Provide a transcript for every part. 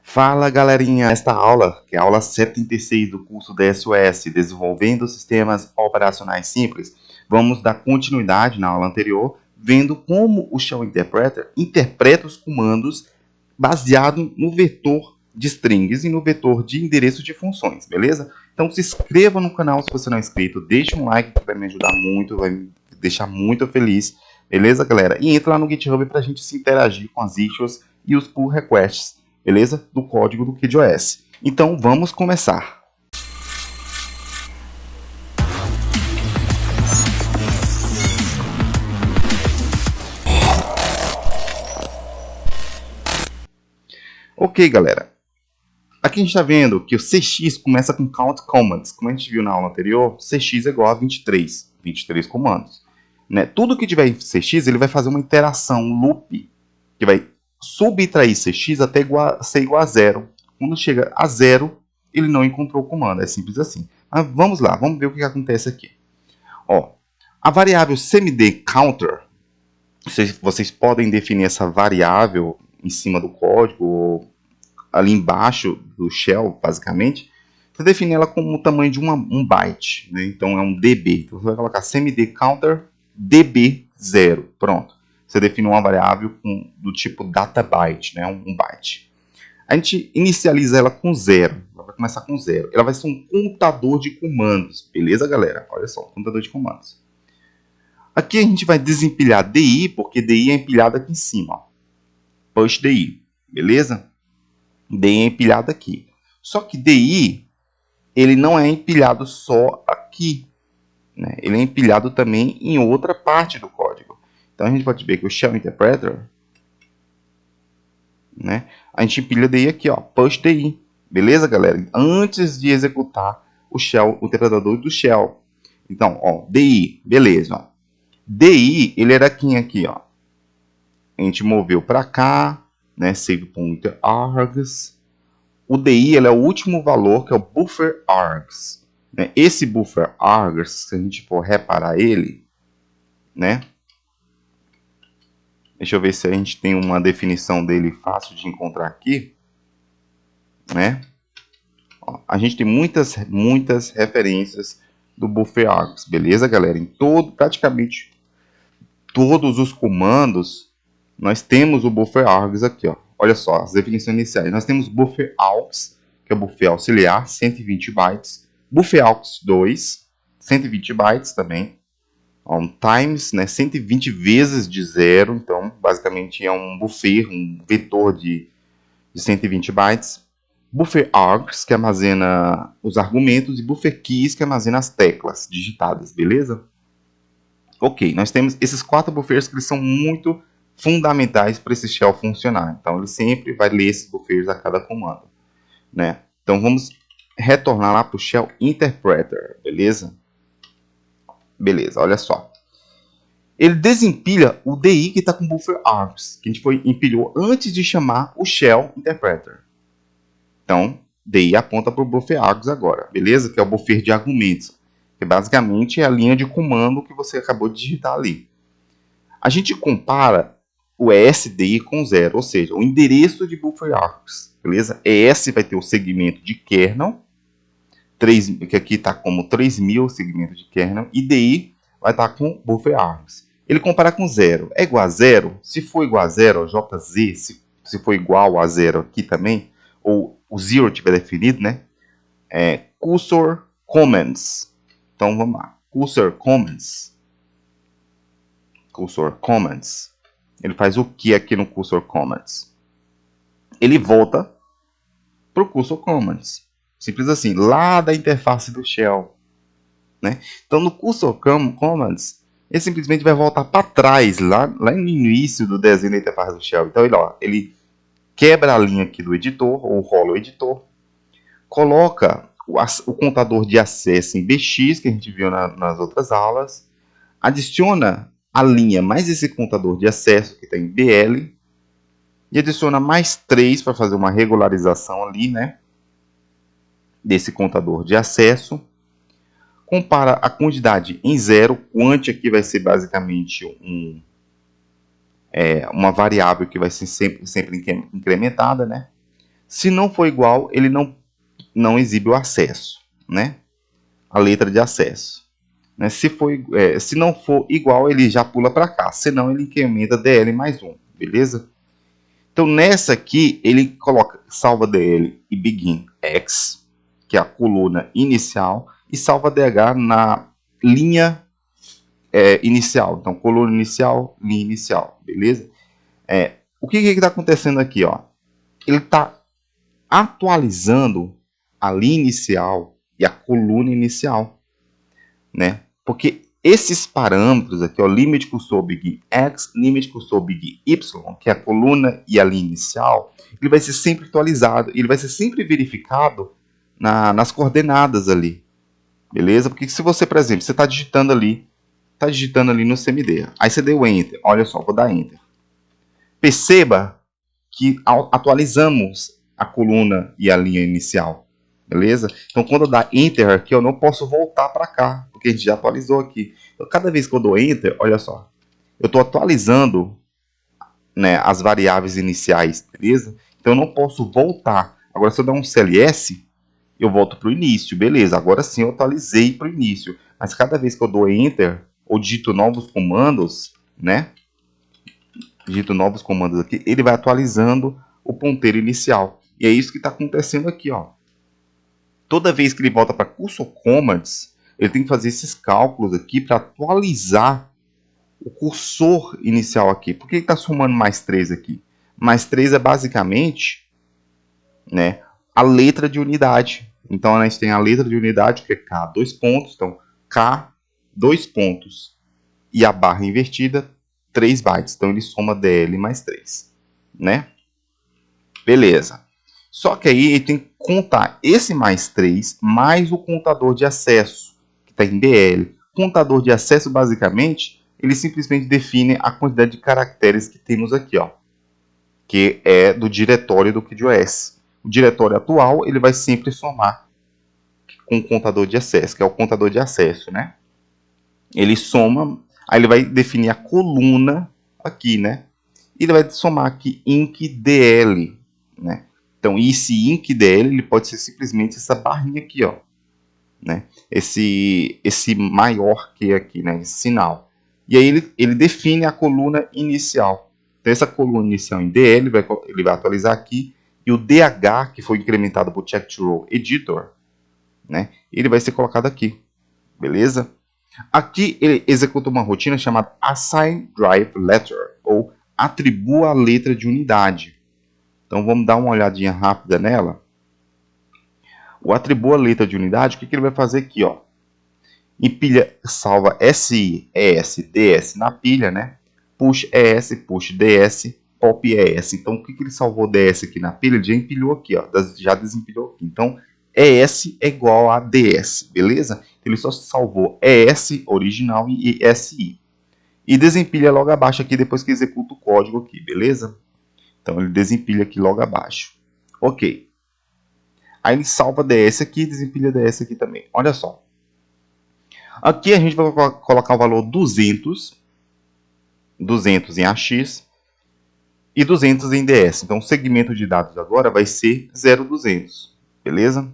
Fala galerinha, esta aula, que é a aula 76 do curso DSOS, Desenvolvendo Sistemas Operacionais Simples, vamos dar continuidade na aula anterior, vendo como o Shell Interpreter interpreta os comandos baseado no vetor de strings e no vetor de endereço de funções, beleza? Então se inscreva no canal se você não é inscrito, deixe um like que vai me ajudar muito, vai me deixar muito feliz, beleza galera? E entra lá no GitHub para a gente se interagir com as issues e os pull requests, beleza? Do código do QGIS. Então vamos começar. Ok, galera. Aqui a gente está vendo que o CX começa com count commands. Como a gente viu na aula anterior, CX é igual a 23 comandos. Né? Tudo que tiver em CX, ele vai fazer uma interação, um loop, que vai subtrair CX até ser igual a zero. Quando chega a zero, ele não encontrou o comando. É simples assim. Mas vamos lá, vamos ver o que acontece aqui. Ó, a variável cmd_counter, vocês podem definir essa variável em cima do código, ali embaixo do shell, basicamente. Você define ela como o tamanho de um byte, né? Então é um db. Então você vai colocar cmd_counter db0. Pronto. Você define uma variável do tipo databyte, né? Um byte. A gente inicializa ela com 0. Ela vai começar com 0. Ela vai ser um contador de comandos. Beleza, galera? Olha só, um contador de comandos. Aqui a gente vai desempilhar DI, porque DI é empilhado aqui em cima. Ó. Push DI. Beleza? DI é empilhado aqui. Só que DI, ele não é empilhado só aqui. Né? Ele é empilhado também em outra parte do código. Então a gente pode ver que o Shell Interpreter, né? A gente empilha DI aqui, ó, push DI. Beleza, galera? Antes de executar o shell, o interpretador do shell. Então, ó, DI, beleza, ó. DI, ele era aqui, ó. A gente moveu para cá, né? Save pointer args. O DI, ele é o último valor, que é o buffer args. Né? Esse buffer args, se a gente for reparar ele, né? Deixa eu ver se a gente tem uma definição dele fácil de encontrar aqui, né? Ó, a gente tem muitas referências do buffer args, beleza, galera? Em praticamente todos os comandos, nós temos o buffer args aqui, ó. Olha só, as definições iniciais. Nós temos buffer aux, que é o buffer auxiliar, 120 bytes. Buffer aux 2, 120 bytes também. Um times, né, 120 vezes de zero. Então, basicamente, é um buffer, um vetor de 120 bytes. Buffer args, que armazena os argumentos. E buffer keys, que armazena as teclas digitadas, beleza? Ok, nós temos esses 4 buffers que eles são muito fundamentais para esse shell funcionar. Então, ele sempre vai ler esses buffers a cada comando. Né? Então, vamos retornar lá para o Shell Interpreter, beleza? Beleza, olha só. Ele desempilha o DI que está com buffer args, que a gente empilhou antes de chamar o Shell Interpreter. Então, DI aponta para o buffer args agora, beleza? Que é o buffer de argumentos, que basicamente é a linha de comando que você acabou de digitar ali. A gente compara o ESDI com 0, ou seja, o endereço de buffer args, beleza? ES vai ter o segmento de kernel, que aqui está como 3000 segmentos de kernel, e DI vai estar com buffer args. Ele compara com 0. É igual a 0? Se for igual a 0, JZ, se for igual a 0 aqui também, ou o 0 tiver definido, né? Cursor comments. Então vamos lá. Cursor comments. Cursor comments. Ele faz o que aqui no cursor comments? Ele volta para o cursor comments. Simples assim, lá da interface do shell. Né? Então no cursor comments, ele simplesmente vai voltar para trás, lá no início do desenho da interface do shell. Então ele quebra a linha aqui do editor, ou rola o editor, coloca o contador de acesso em bx, que a gente viu nas outras aulas, adiciona a linha mais esse contador de acesso que está em BL, e adiciona mais 3 para fazer uma regularização ali, né? Desse contador de acesso. Compara a quantidade em 0, quant aqui vai ser basicamente uma variável que vai ser sempre incrementada, né? Se não for igual, ele não exibe o acesso, né? A letra de acesso. Né? Se não for igual, ele já pula para cá. Senão, ele incrementa DL mais 1, beleza? Então, nessa aqui, ele coloca salva DL e begin X, que é a coluna inicial, e salva DH na linha inicial. Então, coluna inicial, linha inicial, beleza? O que está acontecendo aqui? Ó? Ele está atualizando a linha inicial e a coluna inicial, né? Porque esses parâmetros aqui, ó, limit cursor big X, limit cursor big Y, que é a coluna e a linha inicial, ele vai ser sempre atualizado, ele vai ser sempre verificado nas coordenadas ali, beleza? Porque se você, por exemplo, você está digitando ali no CMD, aí você deu Enter, olha só, vou dar Enter. Perceba que atualizamos a coluna e a linha inicial, beleza? Então, quando eu dar Enter aqui, eu não posso voltar para cá, porque a gente já atualizou aqui. Então, cada vez que eu dou Enter, olha só, eu estou atualizando, né, as variáveis iniciais, beleza? Então, eu não posso voltar. Agora, se eu der um CLS, eu volto para o início, beleza? Agora sim eu atualizei para o início. Mas cada vez que eu dou Enter, ou digito novos comandos, né? Digito novos comandos aqui, ele vai atualizando o ponteiro inicial. E é isso que está acontecendo aqui, ó. Toda vez que ele volta para cursor commands, ele tem que fazer esses cálculos aqui para atualizar o cursor inicial aqui. Por que está somando mais 3 aqui? Mais 3 é basicamente, né, a letra de unidade. Então a gente tem a letra de unidade, que é K, 2 pontos. Então K, 2 pontos. E a barra invertida, 3 bytes. Então ele soma DL mais 3, né? Beleza. Só que aí ele tem que contar esse mais 3 mais o contador de acesso, que está em DL. Contador de acesso, basicamente, ele simplesmente define a quantidade de caracteres que temos aqui, ó, que é do diretório do QGIS. O diretório atual ele vai sempre somar com o contador de acesso, que é o contador de acesso, né? Ele soma, aí ele vai definir a coluna aqui, né? E ele vai somar aqui inc DL, né? Então, esse inc DL ele pode ser simplesmente essa barrinha aqui, ó, né? Esse maior que aqui, né? Esse sinal. E aí ele define a coluna inicial. Então, essa coluna inicial em DL ele vai atualizar aqui, e o DH, que foi incrementado por Check to Row Editor, né? Ele vai ser colocado aqui, beleza? Aqui ele executa uma rotina chamada Assign Drive Letter, ou atribua a letra de unidade. Então vamos dar uma olhadinha rápida nela. O atribua a letra de unidade, o que ele vai fazer aqui? Ó? Empilha, salva SI, ES, DS na pilha, né? Push ES, push DS, pop ES. Então o que ele salvou DS aqui na pilha? Ele já empilhou aqui, ó, já desempilhou aqui. Então ES é igual a DS, beleza? Ele só salvou ES original e SI. E desempilha logo abaixo aqui depois que executa o código aqui, beleza? Então ele desempilha aqui logo abaixo. Ok. Aí ele salva DS aqui e desempilha DS aqui também. Olha só. Aqui a gente vai colocar o valor 200 em AX e 200 em DS. Então o segmento de dados agora vai ser 0200, beleza?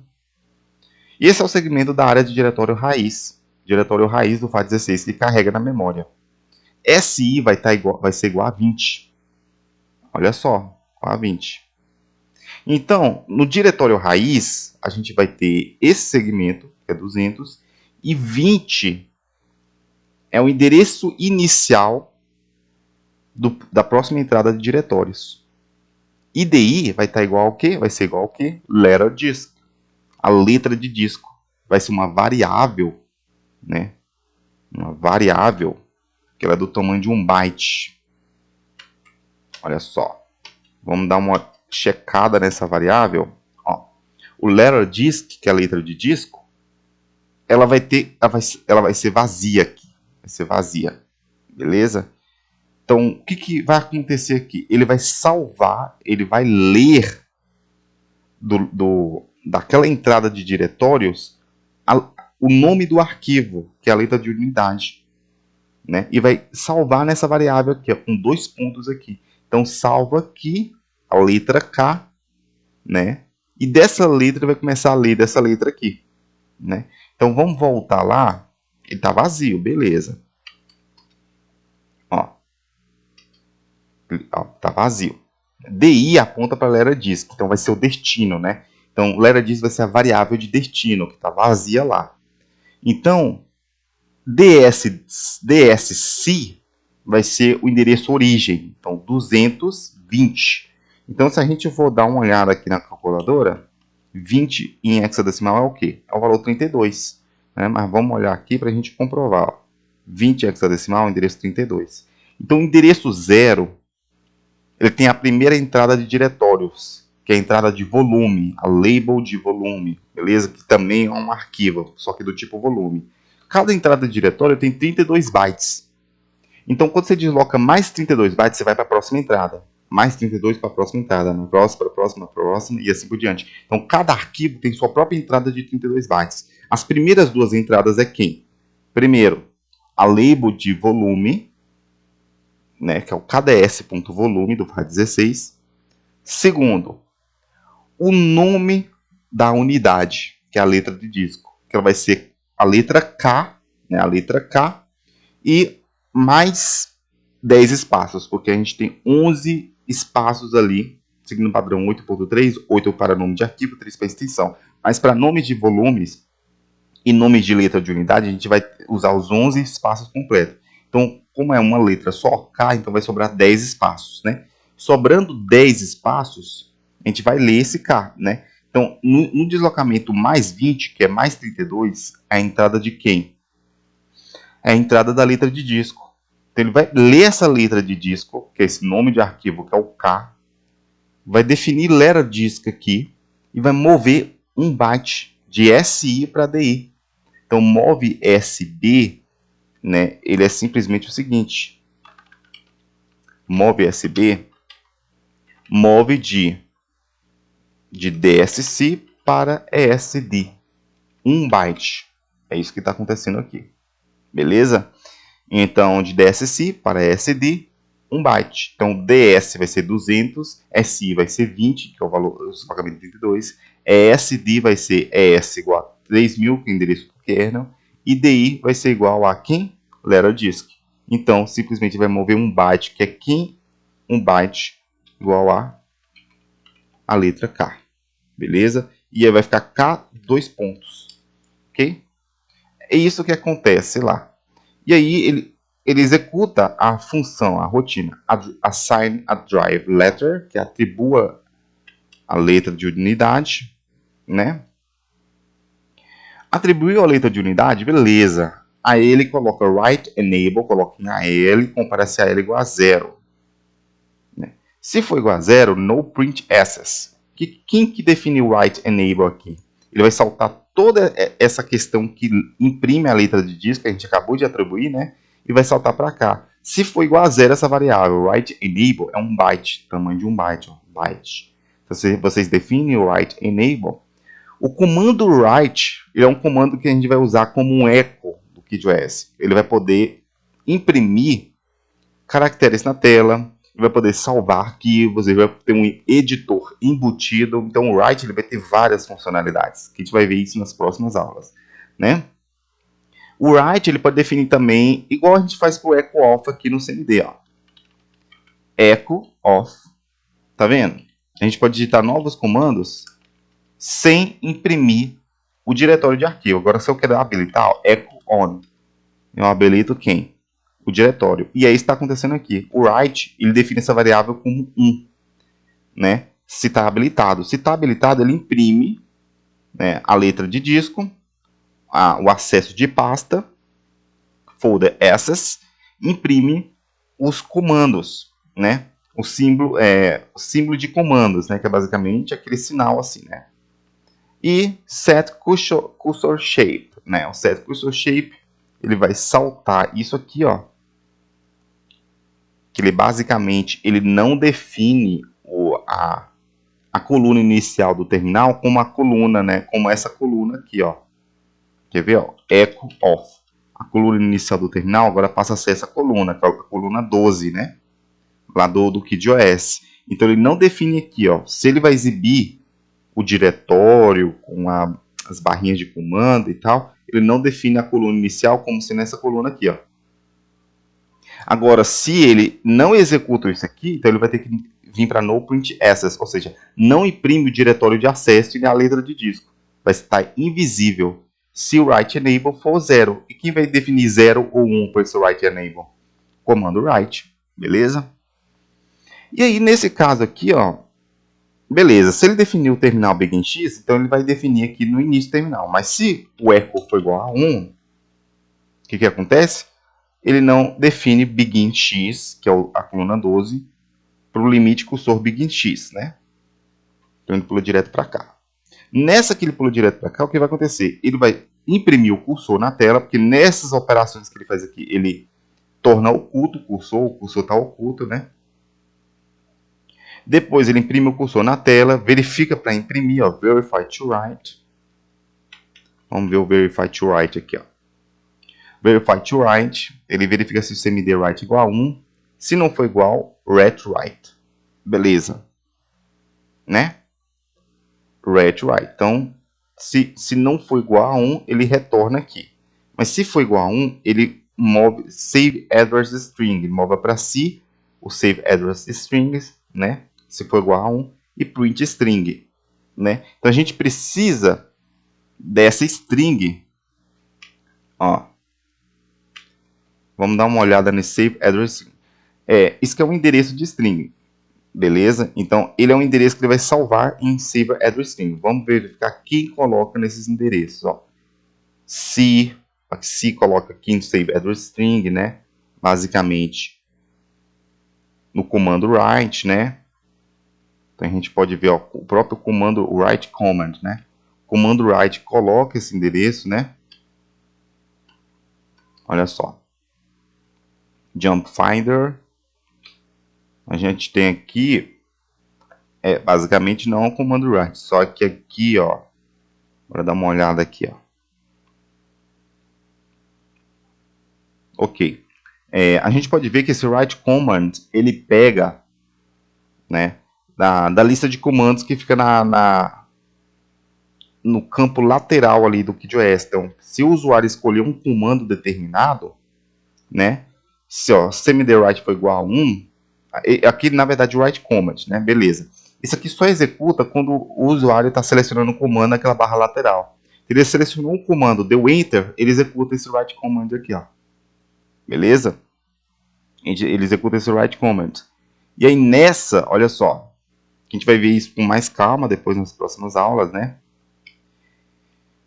E esse é o segmento da área de diretório raiz do FAT16 que carrega na memória. SI vai ser igual a 20. Olha só, a 20. Então, no diretório raiz, a gente vai ter esse segmento, que é 200, e 20 é o endereço inicial da próxima entrada de diretórios. IDI vai estar igual ao quê? Vai ser igual ao quê? Letter disk. A letra de disco. Vai ser uma variável, né? Uma variável que ela é do tamanho de 1 byte. Olha só. Vamos dar uma checada nessa variável. Ó. O letter disk, que é a letra de disco, ela vai ser vazia aqui. Vai ser vazia. Beleza? Então, o que vai acontecer aqui? Ele vai salvar, ele vai ler daquela entrada de diretórios o nome do arquivo, que é a letra de unidade. Né? E vai salvar nessa variável aqui, ó, com 2 pontos aqui. Então, salva aqui a letra K né? E dessa letra vai começar a ler dessa letra aqui, né? Então vamos voltar lá. Ele tá vazio, beleza. Ó, tá vazio. DI aponta para LetterDisk, então vai ser o destino, né? Então LetterDisk vai ser a variável de destino que tá vazia lá. Então DSC vai ser o endereço origem, então 220. Então se a gente for dar uma olhada aqui na calculadora, 20 em hexadecimal é o quê? É o valor 32. Né? Mas vamos olhar aqui para a gente comprovar. Ó. 20 hexadecimal, endereço 32. Então o endereço 0, ele tem a primeira entrada de diretórios, que é a entrada de volume, a label de volume, beleza? Que também é um arquivo, só que do tipo volume. Cada entrada de diretório tem 32 bytes. Então, quando você desloca mais 32 bytes, você vai para a próxima entrada. Mais 32 para a próxima entrada, na próxima, para a próxima, e assim por diante. Então, cada arquivo tem sua própria entrada de 32 bytes. As primeiras duas entradas é quem? Primeiro, a label de volume, né, que é o kds.volume do FAT16. Segundo, o nome da unidade, que é a letra de disco, que ela vai ser a letra K, né, a letra K, e mais 10 espaços, porque a gente tem 11 espaços ali, seguindo o padrão 8.3, 8 para nome de arquivo, 3 para extensão. Mas para nomes de volumes e nomes de letra de unidade, a gente vai usar os 11 espaços completos. Então, como é uma letra só, K, então vai sobrar 10 espaços, né? Sobrando 10 espaços, a gente vai ler esse K, né? Então, no deslocamento mais 20, que é mais 32, é a entrada de quem? É a entrada da letra de disco. Então, ele vai ler essa letra de disco, que é esse nome de arquivo, que é o K, vai definir LetterDisk aqui e vai mover um byte de SI para DI. Então, move SB, né, ele é simplesmente o seguinte. Move SB, move de DSC para ESD. 1 byte. É isso que está acontecendo aqui. Beleza? Então, de DSC para ESD, 1 byte. Então, DS vai ser 200, SI vai ser 20, que é o valor do pagamento de 32, ESD vai ser ES igual a 3000, que é o endereço do kernel, e DI vai ser igual a quem? LetterDisk. Então, simplesmente vai mover 1 byte, que é quem? 1 byte igual a letra K. Beleza? E aí vai ficar K, 2 pontos. Ok? É isso que acontece lá. E aí ele executa a função, a rotina, assign a drive letter, que atribua a letra de unidade, né? Atribuiu a letra de unidade, beleza. Aí ele coloca write enable, coloca em AL, compara se AL igual a 0. Né? Se for igual a 0, no print access. Quem que define o write enable aqui? Ele vai saltar toda essa questão que imprime a letra de disco, que a gente acabou de atribuir, né? E vai saltar para cá. Se for igual a 0 essa variável, write enable é um byte, tamanho de um byte, ó, byte. Vocês definem o write enable. O comando write é um comando que a gente vai usar como um eco do KidOS. Ele vai poder imprimir caracteres na tela, ele vai poder salvar arquivos, ele vai ter um editor embutido. Então o write ele vai ter várias funcionalidades, que a gente vai ver isso nas próximas aulas, né? O write ele pode definir também, igual a gente faz com o echo off aqui no CMD, ó. Echo off, tá vendo? A gente pode digitar novos comandos sem imprimir o diretório de arquivo. Agora, se eu quero habilitar, ó, echo on, eu habilito quem? O diretório. E é isso que está acontecendo aqui. O write, ele define essa variável como 1, né? Se está habilitado. Se está habilitado, ele imprime, né, a letra de disco, o acesso de pasta, folder access, imprime os comandos, né? O símbolo de comandos, né? Que é basicamente aquele sinal assim, né? E set cursor shape, né? O set cursor shape, ele vai saltar isso aqui, ó. Que ele basicamente ele não define a coluna inicial do terminal como a coluna, né? Como essa coluna aqui, ó. Quer ver, ó? Echo off. A coluna inicial do terminal agora passa a ser essa coluna, que é a coluna 12, né? Lá do KidOS. Então ele não define aqui, ó. Se ele vai exibir o diretório com as barrinhas de comando e tal, ele não define a coluna inicial como sendo essa coluna aqui, ó. Agora, se ele não executa isso aqui, então ele vai ter que vir para no print access, ou seja, não imprime o diretório de acesso e a letra de disco. Vai estar invisível se o write enable for 0. E quem vai definir 0 ou 1 para esse write enable? Comando write, beleza? E aí, nesse caso aqui, ó, beleza, se ele definir o terminal begin x, então ele vai definir aqui no início do terminal. Mas se o echo for igual a 1, o que acontece? Ele não define begin x, que é a coluna 12, para o limite cursor begin x, né? Então ele pula direto para cá. Nessa que ele pula direto para cá, o que vai acontecer? Ele vai imprimir o cursor na tela, porque nessas operações que ele faz aqui, ele torna oculto o cursor está oculto, né? Depois ele imprime o cursor na tela, verifica para imprimir, ó, verify to write. Vamos ver o verify to write aqui, ó. Verify to write, ele verifica se o cmd write igual a 1. Se não for igual, ret write. Beleza. Né? Ret write. Então, se não for igual a 1, ele retorna aqui. Mas se for igual a 1, ele move save address string. Ele move para si o save address strings, né? Se for igual a 1, e print string, né? Então a gente precisa dessa string, ó. Vamos dar uma olhada nesse save address. Isso que é um endereço de string, beleza? Então ele é um endereço que ele vai salvar em save address string. Vamos verificar quem coloca nesses endereços, ó. Se coloca aqui no save address string, né? Basicamente no comando write, né? Então a gente pode ver, ó, o próprio comando write command, né? O comando write coloca esse endereço, né? Olha só. Jump Finder. A gente tem aqui, basicamente não é um comando write, só que aqui, ó, bora dar uma olhada aqui, ó. Ok. A gente pode ver que esse write command, ele pega, né, da lista de comandos que fica no campo lateral ali do KidOS. Então, se o usuário escolher um comando determinado, né, se ó, cmd_write for igual a 1, aqui na verdade o write command, né, beleza. Isso aqui só executa quando o usuário está selecionando um comando naquela barra lateral. Se ele selecionou um comando, deu enter, ele executa esse write command aqui, ó. Beleza? Ele executa esse write command. E aí nessa, olha só, a gente vai ver isso com mais calma depois nas próximas aulas, né?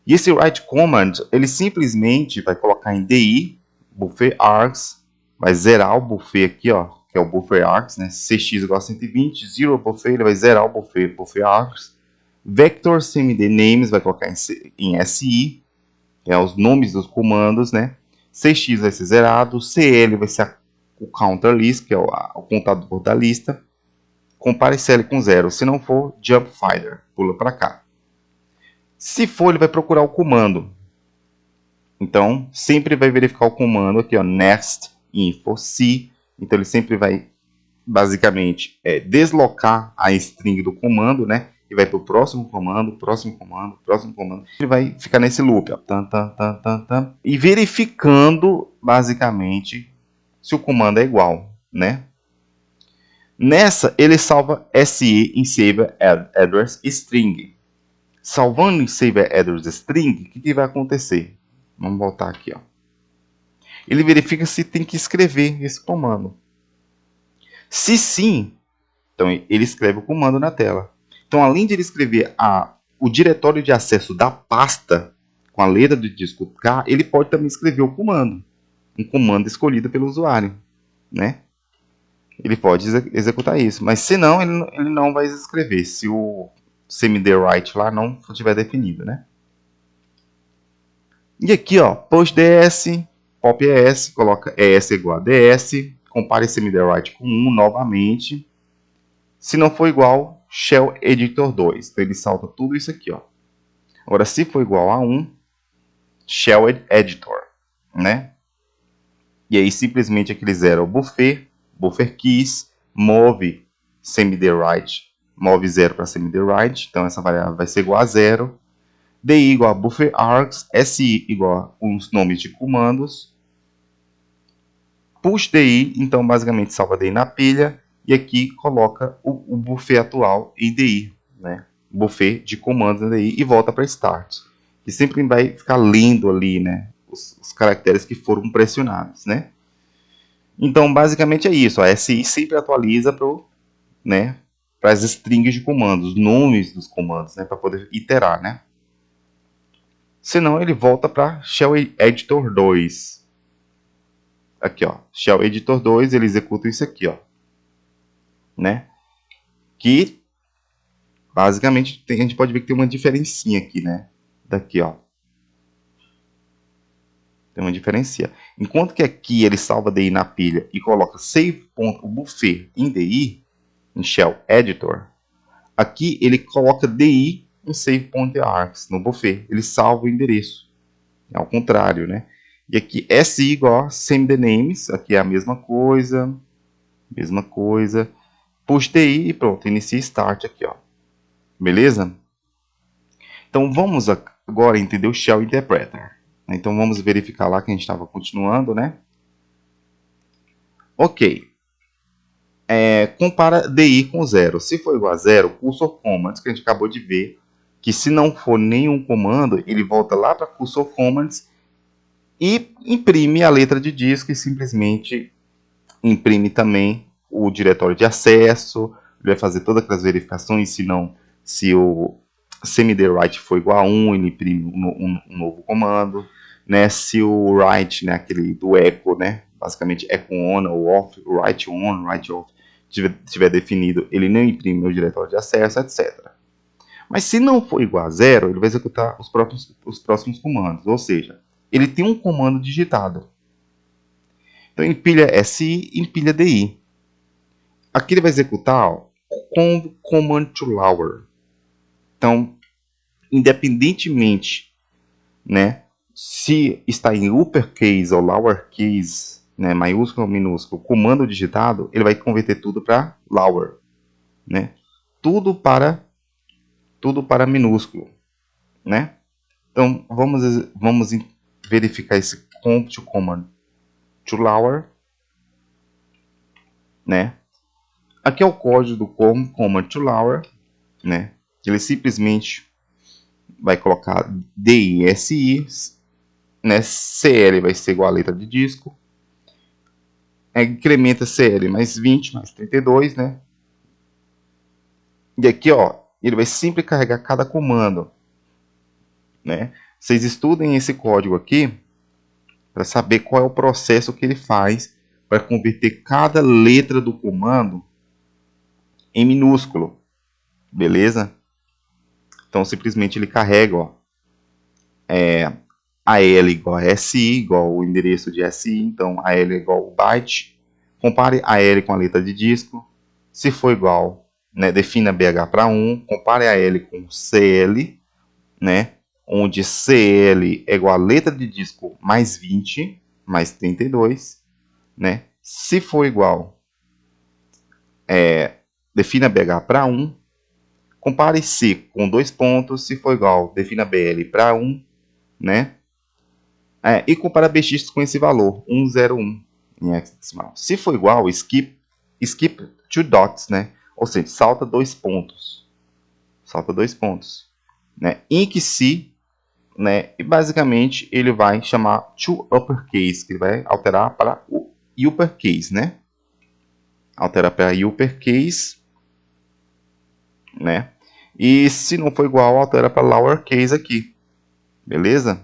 E esse write command, ele simplesmente vai colocar em DI, buffer args, vai zerar o buffer aqui, ó, que é o buffer args, né? Cx igual a 120, zero buffer, ele vai zerar o buffer args. Vector cmd names vai colocar em SI, que é os nomes dos comandos, né? Cx vai ser zerado, CL vai ser o counter list, que é o contador da lista. Compare CL com 0. Se não for, jump finder, pula para cá. Se for, ele vai procurar o comando. Então, sempre vai verificar o comando aqui, ó, next info C. Então, ele sempre vai, basicamente, deslocar a string do comando, né? E vai para o próximo comando, próximo comando, próximo comando. Ele vai ficar nesse loop, ó, e verificando, basicamente, se o comando é igual, né? Nessa, ele salva SE em Save Address String. Salvando em Save Address String, o que vai acontecer? Vamos voltar aqui, ó. Ele verifica se tem que escrever esse comando. Se sim, então ele escreve o comando na tela. Então, além de ele escrever o diretório de acesso da pasta com a letra do disco K, ele pode também escrever o comando. Um comando escolhido pelo usuário, né? Ele pode executar isso. Mas se não, ele não vai escrever. Se o cmd_write lá não estiver definido, né? E aqui, ó, postds, pop es, coloca es igual a ds, compare cmd_write com 1 novamente. Se não for igual, shell editor 2. Então ele salta tudo isso aqui, ó. Agora, se for igual a 1, shell editor, né? E aí simplesmente aqui ele zera o buffer keys, move cmd_write move 0 para semi the right, então essa variável vai ser igual a 0. DI igual a buffer args, SI igual a os nomes de comandos. Push DI, então basicamente salva DI na pilha, e aqui coloca o buffet atual em DI, né? Buffet de comandos na DI, e volta para start. E sempre vai ficar lendo ali, né? Os caracteres que foram pressionados, né? Então basicamente é isso, a SI sempre atualiza para né, as strings de comandos, os nomes dos comandos, né? Para poder iterar, né? Senão ele volta para Shell Editor 2. Aqui, ó, Shell Editor 2, ele executa isso aqui, ó, né? Que basicamente a gente pode ver que tem uma diferencinha aqui, né? Daqui, ó. Tem uma diferença. Enquanto que aqui ele salva DI na pilha e coloca save.buffer em DI, em Shell Editor, aqui ele coloca DI em save.args, no buffer. Ele salva o endereço. É ao contrário, né? E aqui SI igual a same the names, aqui é a mesma coisa. Mesma coisa. Push DI e pronto, inicia start aqui, ó. Beleza? Então vamos agora entender o Shell Interpreter. Então vamos verificar lá que a gente estava continuando, né? Ok. Compara DI com 0. Se for igual a 0, cursor commands, que a gente acabou de ver, que se não for nenhum comando, ele volta lá para cursor commands e imprime a letra de disco e simplesmente imprime também o diretório de acesso. Ele vai fazer todas aquelas verificações, se o semi-the-right for igual a 1, ele imprime um novo comando, né? Se o write, né, aquele do echo, né, basicamente echo on ou off, write on, write off, tiver definido, ele não imprime o diretório de acesso, etc. Mas se não for igual a 0, ele vai executar os próximos comandos, ou seja, ele tem um comando digitado. Então empilha SI, empilha DI. Aqui ele vai executar o command to lower. Então, independentemente, né, se está em uppercase ou lowercase, né, maiúsculo ou minúsculo, comando digitado, ele vai converter tudo para lower, né? Tudo para minúsculo, né? Então vamos verificar esse comp to command to lower, né? Aqui é o código do command to lower, né? Ele simplesmente vai colocar DISI, né? CL vai ser igual a letra de disco. Incrementa CL mais 20, mais 32, né? E aqui, ó, ele vai sempre carregar cada comando, né? Vocês estudem esse código aqui para saber qual é o processo que ele faz para converter cada letra do comando em minúsculo, beleza? Então simplesmente ele carrega, ó, AL igual a SI, igual o endereço de SI, então AL é igual ao byte. Compare AL com a letra de disco. Se for igual, né, defina BH para 1. Compare AL com CL, né, onde CL é igual a letra de disco mais 20, mais 32. Né? Se for igual, defina BH para 1. Compare C com 2 pontos. Se for igual, defina BL para 1. Né? E compara BX com esse valor, 101 em hexadecimal. Se for igual, skip 2 dots, né? Ou seja, salta 2 pontos. Salta 2 pontos. Né? Inc C, né? E basicamente ele vai chamar to uppercase, que ele vai alterar para o uppercase, né? Altera para uppercase, né? E se não for igual, altera para lowercase aqui. Beleza?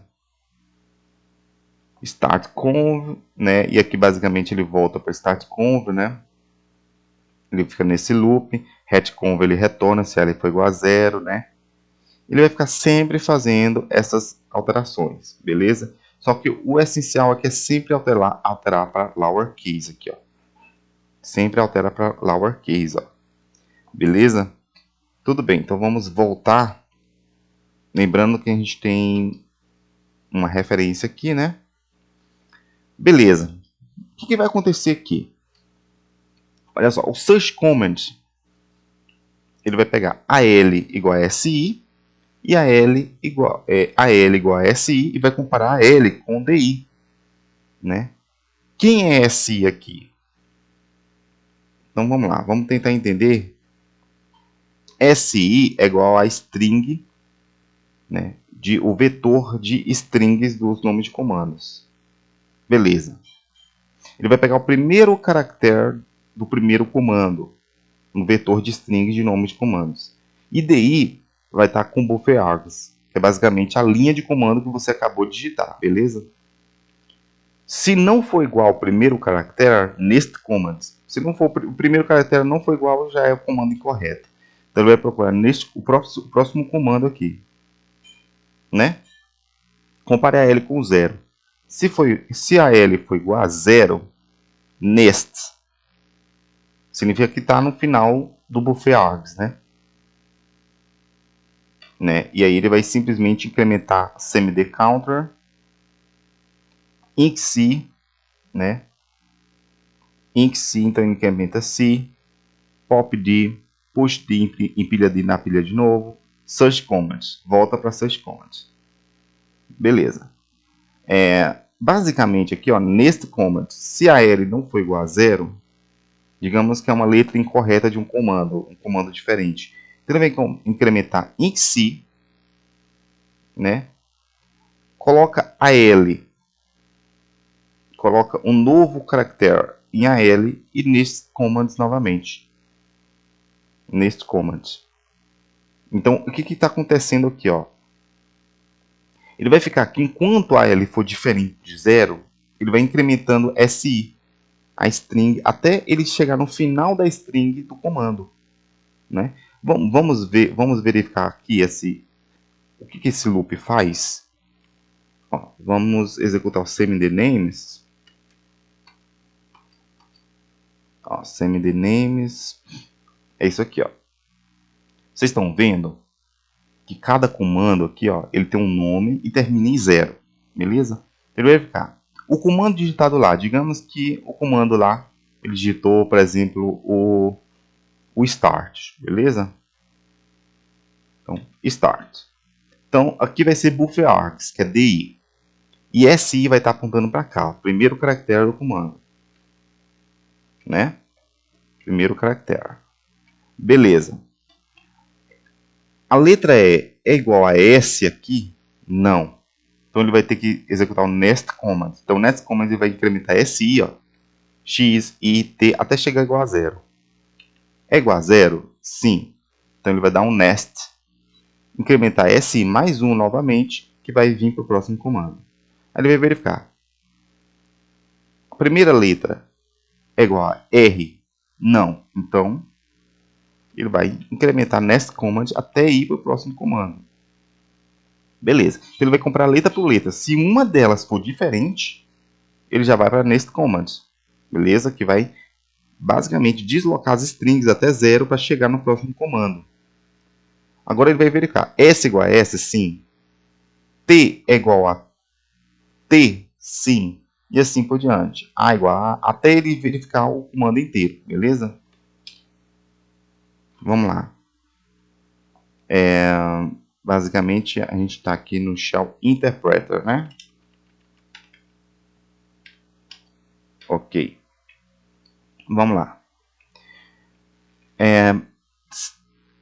Start conv, né? E aqui basicamente ele volta para start conv, né? Ele fica nesse loop. Hat conv ele retorna se L for igual a 0, né? Ele vai ficar sempre fazendo essas alterações, beleza? Só que o essencial aqui é sempre alterar para lowercase aqui, ó. Sempre altera para lowercase, ó. Beleza? Tudo bem, então vamos voltar. Lembrando que a gente tem uma referência aqui, né? Beleza. O que vai acontecer aqui? Olha só, o search comment, ele vai pegar AL igual a SI e AL igual a SI e vai comparar AL com DI, né? Quem é SI aqui? Então vamos lá, vamos tentar entender. SI é igual a string, né, o vetor de strings dos nomes de comandos. Beleza. Ele vai pegar o primeiro caractere do primeiro comando, no vetor de strings de nomes de comandos. E DI vai estar com buffer args, que é basicamente a linha de comando que você acabou de digitar, beleza? Se não for igual ao primeiro caractere, nest commands. Se não for, o primeiro caractere não for igual, já é o comando incorreto. Então ele vai procurar o próximo comando aqui, né? Compare a L com 0. Se a L for igual a 0, nest significa que está no final do buffer args, né? E aí ele vai simplesmente incrementar semid counter, inc, né? Inc, então incrementa C, popd, pushd, empilha D na pilha de novo, search commands, volta para search commands. Beleza. Basicamente aqui, ó, neste command, se a L não for igual a 0, digamos que é uma letra incorreta de um comando diferente. Então ele vai incrementar inc, né? Coloca a L, coloca um novo caractere em AL e neste commands novamente. Neste commands. Então, o que está acontecendo aqui, ó? Ele vai ficar aqui, enquanto a AL for diferente de 0, ele vai incrementando SI, a string, até ele chegar no final da string do comando, né? Vamos verificar aqui o que esse loop faz. Ó, vamos executar o semi-the-names. Semi-the-names é isso aqui, ó. Vocês estão vendo que cada comando aqui, ó, ele tem um nome e termina em 0, beleza? Ele vai verificar. O comando digitado lá, digamos que o comando lá, ele digitou, por exemplo, o start, beleza? Então, start. Então, aqui vai ser buffer args, que é DI. E SI vai estar apontando para cá, o primeiro caractere do comando. Né? Primeiro caractere. Beleza. A letra E é igual a S aqui? Não. Então ele vai ter que executar o nest command. Então o nest command ele vai incrementar SI, ó, X, I, T, até chegar igual a 0. É igual a 0? Sim. Então ele vai dar um nest, incrementar SI mais 1 novamente, que vai vir para o próximo comando. Aí ele vai verificar. A primeira letra é igual a R? Não. Então ele vai incrementar nest command até ir para o próximo comando. Beleza. Então ele vai comprar letra por letra. Se uma delas for diferente, ele já vai para nest command. Beleza? Que vai basicamente deslocar as strings até 0 para chegar no próximo comando. Agora ele vai verificar. S igual a S? Sim. T é igual a T? Sim. E assim por diante. A igual a até ele verificar o comando inteiro. Beleza? Vamos lá. Basicamente, a gente está aqui no Shell Interpreter, né? Ok. Vamos lá.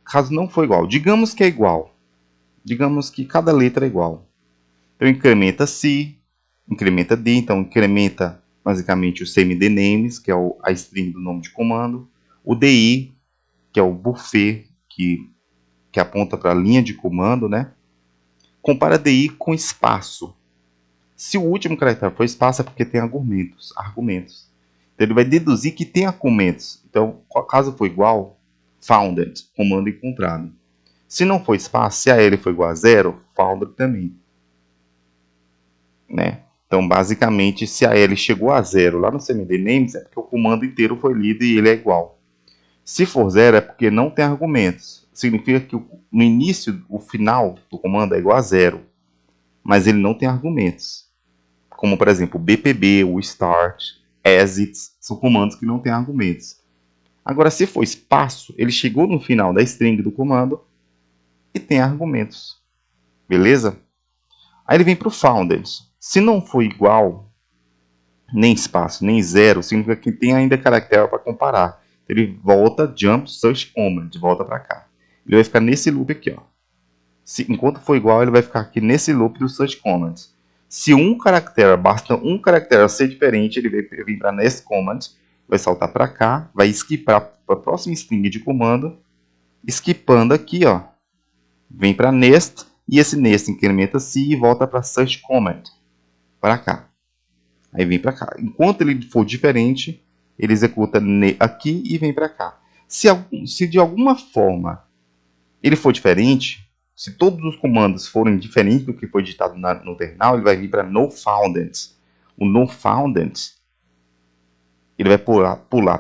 Caso não for igual, digamos que é igual. Digamos que cada letra é igual. Então incrementa C, incrementa D, então incrementa basicamente o semi-the-names, que é a string do nome de comando. O DI, que é o buffer que aponta para a linha de comando, né? Compara DI com espaço. Se o último caractere for espaço, é porque tem argumentos. Então ele vai deduzir que tem argumentos. Então, caso for igual, founded, comando encontrado. Se não for espaço, se a L for igual a 0, founded também. Né? Então, basicamente, se a L chegou a 0 lá no semi-the-names, é porque o comando inteiro foi lido e ele é igual. Se for 0, é porque não tem argumentos. Significa que no início, o final do comando é igual a 0, mas ele não tem argumentos. Como, por exemplo, o BPB, o start, exit, são comandos que não têm argumentos. Agora, se for espaço, ele chegou no final da string do comando e tem argumentos. Beleza? Aí ele vem para o founded. Se não for igual, nem espaço, nem zero, significa que tem ainda caractere para comparar. Ele volta, jump, search command, volta para cá. Ele vai ficar nesse loop aqui, ó. Enquanto for igual, ele vai ficar aqui nesse loop do search command. Se basta um caractere ser diferente, ele vai vir para next command, vai saltar para cá, vai skipar para a próxima string de comando, skipando aqui, ó, vem para next, e esse next incrementa-se e volta para search command, para cá. Aí vem para cá. Enquanto ele for diferente, ele executa aqui e vem para cá. Se de alguma forma ele for diferente, se todos os comandos forem diferentes do que foi digitado no terminal, ele vai vir para nofounded. O nofounded, ele vai pular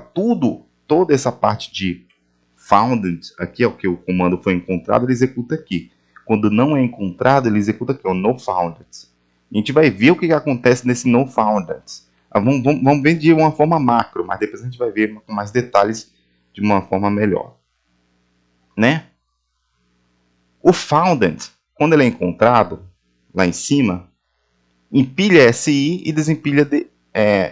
toda essa parte de founded, aqui é o que o comando foi encontrado, ele executa aqui. Quando não é encontrado, ele executa aqui, o nofounded. A gente vai ver o que acontece nesse nofounded. Vamos ver de uma forma macro, mas depois a gente vai ver com mais detalhes de uma forma melhor. Né? O founded, quando ele é encontrado, lá em cima, empilha SI e desempilha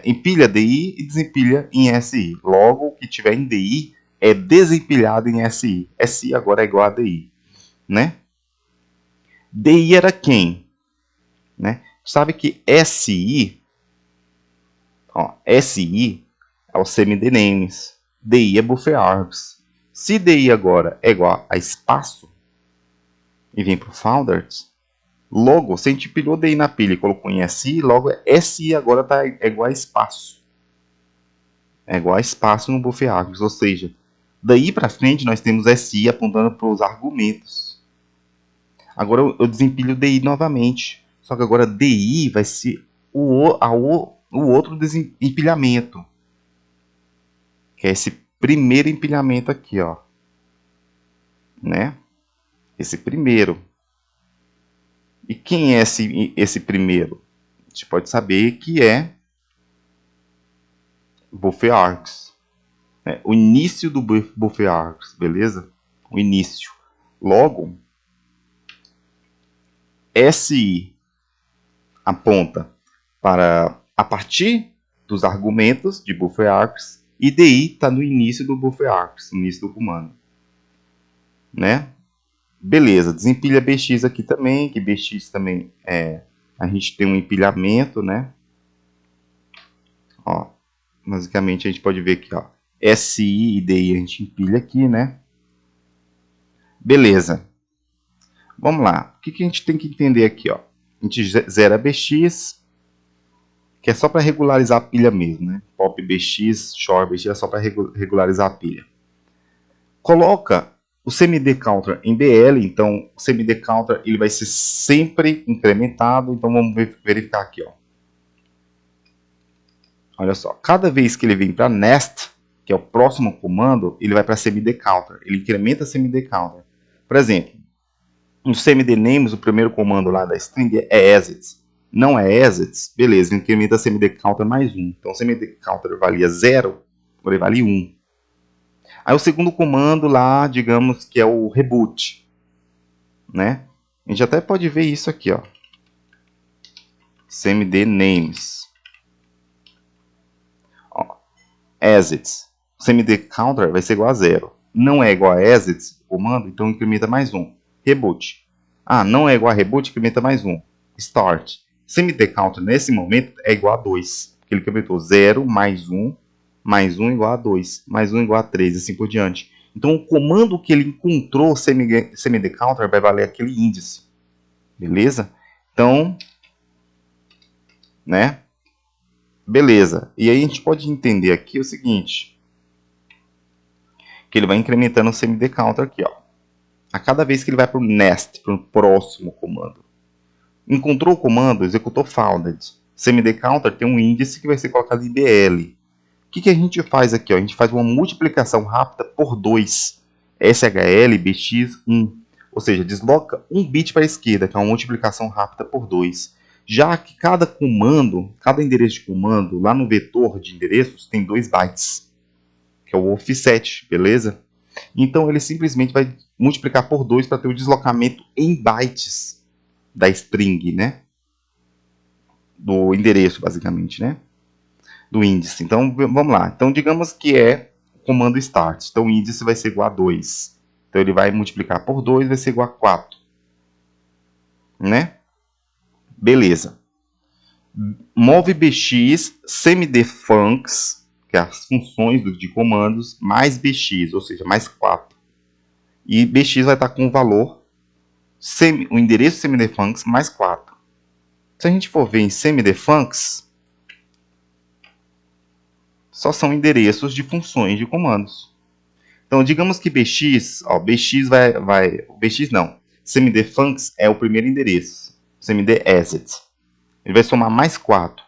empilha DI e desempilha em SI. Logo, o que tiver em DI é desempilhado em SI. SI agora é igual a DI. Né? DI era quem? Né? Sabe que SI, SI é o CMD names, DI é buffer args. Se DI agora é igual a espaço e vem para o founded, logo, se a gente pilhou DI na pilha e colocou em SI, logo SI agora é igual a espaço. É igual a espaço no buffer args, ou seja, daí para frente nós temos SI apontando para os argumentos. Agora eu desempilho DI novamente, só que agora DI vai ser o outro desempilhamento, que é esse primeiro empilhamento aqui, ó, né? Esse primeiro. E quem é esse primeiro? A gente pode saber que é buffer args, né? O início do buffer args, beleza? O início. Logo, SI aponta para a partir dos argumentos de buffer args e DI está no início do buffer args, no início do comando, né? Beleza, desempilha BX aqui também, que BX também a gente tem um empilhamento, né? Ó, basicamente a gente pode ver aqui, ó, SI e DI a gente empilha aqui, né? Beleza. Vamos lá. O que a gente tem que entender aqui, ó? A gente zera BX, que é só para regularizar a pilha mesmo, né? Pop BX, shore BX é só para regularizar a pilha. Coloca o CMD counter em BL, então o CMD counter ele vai ser sempre incrementado, então vamos verificar aqui, ó. Olha só, cada vez que ele vem para nest, que é o próximo comando, ele vai para CMD counter, ele incrementa CMD counter. Por exemplo, no CMD names, o primeiro comando lá da string é exits. Não é exits, beleza, ele incrementa CMD counter mais 1. Então o CMD counter valia 0, agora ele vale 1. Aí o segundo comando lá, digamos que é o reboot, né? A gente até pode ver isso aqui, ó. CMD names. Ó, exits. O CMD counter vai ser igual a 0. Não é igual a exits, o comando, então incrementa mais 1. Reboot. Ah, não é igual a reboot, incrementa mais 1. Start. CMD counter nesse momento é igual a 2. Porque ele incrementou 0 mais 1 igual a 2, mais 1 igual a 3, assim por diante. Então, o comando que ele encontrou CMD counter vai valer aquele índice. Beleza? Então, né? Beleza. E aí a gente pode entender aqui o seguinte, que ele vai incrementando o CMD counter aqui, ó. A cada vez que ele vai para o next, para o próximo comando. Encontrou o comando, executou founded. CMD counter tem um índice que vai ser colocado em BL. O que a gente faz aqui? Ó? A gente faz uma multiplicação rápida por 2. SHL BX 1. Ou seja, desloca um bit para a esquerda, que é uma multiplicação rápida por 2. Já que cada comando, cada endereço de comando, lá no vetor de endereços, tem 2 bytes. que é o offset, beleza? Então ele simplesmente vai multiplicar por 2 para ter o deslocamento em bytes da string, né? Do endereço, basicamente, né? Do índice. Então vamos lá. Então digamos que é o comando start. Então o índice vai ser igual a 2. Então ele vai multiplicar por 2, vai ser igual a 4. Né? Beleza. Move bx semidefuncs, que é as funções de comandos, mais bx, ou seja, mais 4. E bx vai estar com o valor, o endereço semidefuncs mais 4. Se a gente for ver em semidefuncs, só são endereços de funções de comandos. Então, digamos que bx, ó, bx bx não, semidefuncs é o primeiro endereço, semideasset. Ele vai somar mais 4,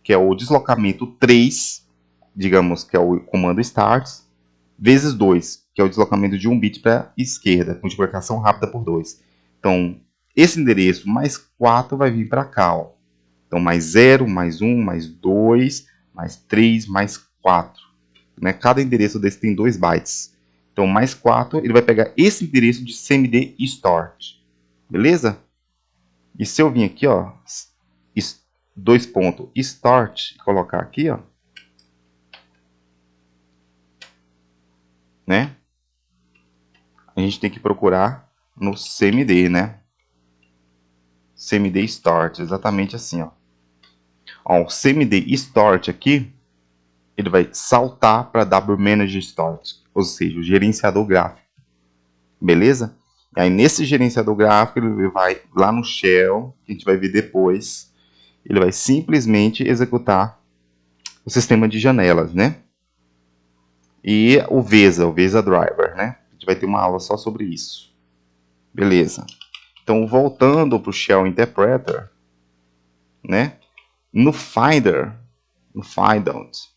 que é o deslocamento 3, digamos que é o comando start, vezes 2, que é o deslocamento de um bit para a esquerda, multiplicação rápida por 2. Então, esse endereço mais 4 vai vir para cá. Ó. Então, mais 0, mais 1, mais 2, mais 3, mais 4. Né? Cada endereço desse tem 2 bytes. Então, mais 4, ele vai pegar esse endereço de cmd start. Beleza? E se eu vir aqui, ó, 2 pontos start, e colocar aqui, ó, né? A gente tem que procurar no cmd, né? cmd start, exatamente assim, ó. Ó, o cmd start aqui, ele vai saltar para wmanager start, ou seja, o gerenciador gráfico. Beleza? E aí nesse gerenciador gráfico, ele vai lá no shell, que a gente vai ver depois, ele vai simplesmente executar o sistema de janelas, né? E o VESA driver, né? A gente vai ter uma aula só sobre isso. Beleza. Então, voltando para o Shell Interpreter, né? No Finder, no Find-out,